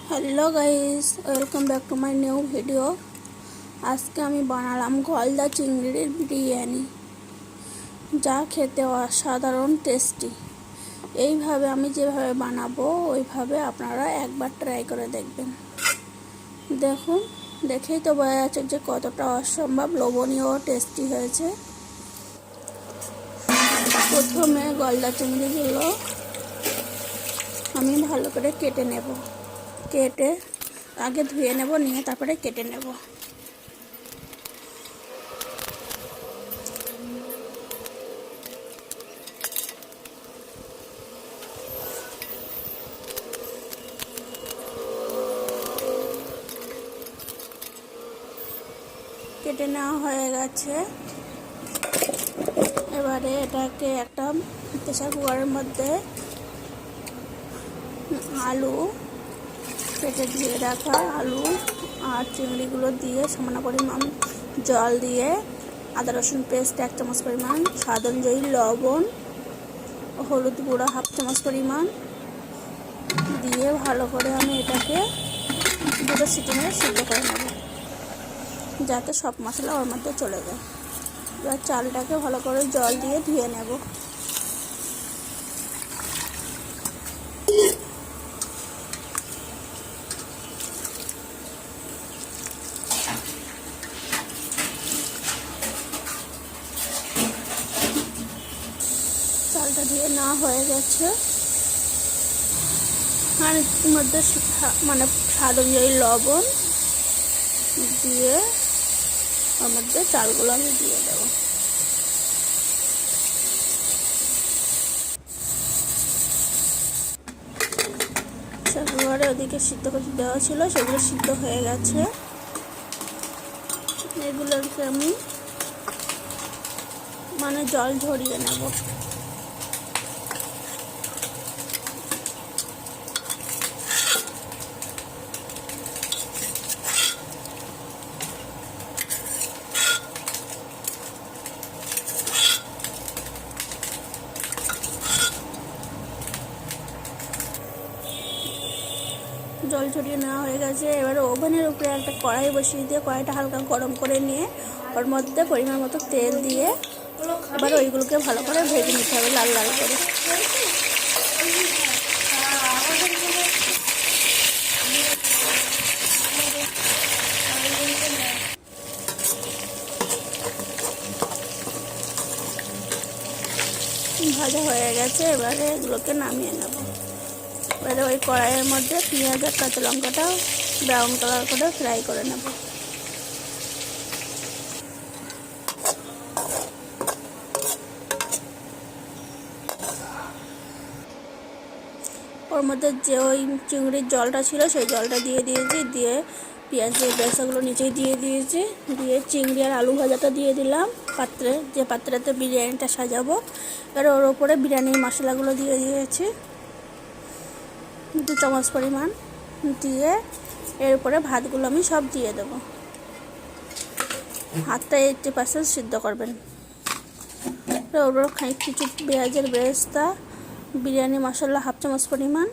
Hello guys, welcome back to my new video. আজকে আমি বানালাম গলদা চিংড়ির বিরিয়ানি, যা খেতে অসাধারণ টেস্টি। এইভাবে আমি যেভাবে বানাবো ওইভাবে আপনারা একবার ট্রাই করে দেখবেন। দেখুন, দেখেই তো বোঝা যাচ্ছে যে কতটা অসম্ভব লোভনীয় ও টেস্টি হয়েছে। প্রথমে গলদা চিংড়িগুলো আমি ভালো করে কেটে নেব। কেটে আগে ধুয়ে নেব, নিয়ে তারপরে কেটে নেব। কেটে নেওয়া হয়ে গেছে। এবারে এটাকে একটা প্রেসার কুকারের মধ্যে আলু কেটে ধুয়ে রাখা আলু আর চিংড়িগুলো দিয়ে সামান্য পরিমাণ জল দিয়ে আদা রসুন পেস্ট 1 চামচ পরিমাণ, স্বাদ অনুযায়ী লবণ, হলুদ গুঁড়ো 1/2 চামচ পরিমাণ দিয়ে ভালো করে আমি এটাকে 2 সিটি মেরে সিদ্ধ করে নেব, যাতে সব মশলা ওর মধ্যে চলে যায়। এবার চালটাকে ভালো করে জল দিয়ে ধুয়ে নেব। চালটা ধুয়ে না হয়ে গেছে, আর এর মধ্যে মানে স্বাদ অনুযায়ী লবণ দিয়ে ওর মধ্যে চালগুলো আমি দিয়ে দেব। এবারে ওদিকে সিদ্ধ করে দেওয়া ছিল, সেগুলো সিদ্ধ হয়ে গেছে। এগুলোকে আমি মানে জল ঝরিয়ে নেব। জল ছড়িয়ে নেওয়া হয়ে গেছে। এবার ওভেনের উপরে একটা কড়াই বসিয়ে দিয়ে কড়াইটা হালকা গরম করে নিয়ে ওর মধ্যে পরিমাণ মতো তেল দিয়ে এবার ওইগুলোকে ভালো করে ভেজে নিতে হবে, লাল লাল করে। ভাজা হয়ে গেছে, এবারে এগুলোকে নামিয়ে নেব। এবারে ওই কড়াইয়ের মধ্যে পেঁয়াজ আর কাঁচা লঙ্কাটা ব্রাউন কালার করে ফ্রাই করে নেব। ওর মধ্যে যে ওই চিংড়ির জলটা ছিল সেই জলটা দিয়ে দিয়েছি, দিয়ে পেঁয়াজের বেসাগুলো নিচে দিয়ে দিয়েছি, দিয়ে চিংড়ি আর আলু ভাজাটা দিয়ে দিলাম পাত্রে, যে পাত্রেতে বিরিয়ানিটা সাজাবো। এবার ওর ওপরে বিরিয়ানির মশলাগুলো দিয়ে দিয়েছি 2 চামচ পরিমাণ, দিয়ে এর উপরে ভাতগুলো আমি সব দিয়ে দেবো। ভাতটা 80% সিদ্ধ করবেন। ওর কিছু পেঁয়াজের বেরেস্তা, বিরিয়ানি মশলা 1/2 চামচ পরিমাণ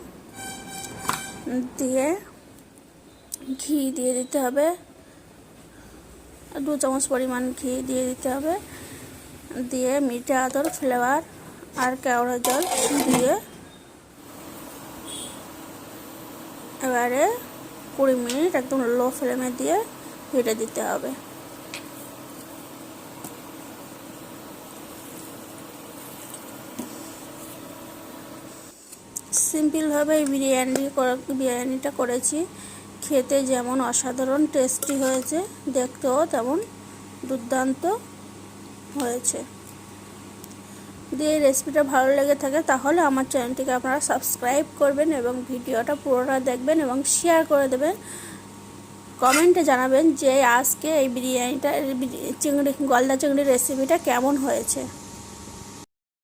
দিয়ে ঘি দিয়ে দিতে হবে, 2 চামচ পরিমাণ ঘি দিয়ে দিতে হবে, দিয়ে মিঠা আতর ফ্লেভার আর কেওড়া জল দিয়ে এবারে 20 মিনিট একদম লো ফ্লেমে দিয়ে ভেজে দিতে হবে। সিম্পলভাবে এই বিরিয়ানিটা করেছি, খেতে যেমন অসাধারণ টেস্টি হয়েছে, দেখতেও তেমন দুর্দান্ত হয়েছে। যদি এই রেসিপিটা ভালো লেগে থাকে তাহলে আমার চ্যানেলটিকে আপনারা সাবস্ক্রাইব করবেন এবং ভিডিওটা পুরোটা দেখবেন এবং শেয়ার করে দেবেন। কমেন্টে জানাবেন যে আজকে এই বিরিয়ানিটা গলদা চিংড়ির রেসিপিটা কেমন হয়েছে।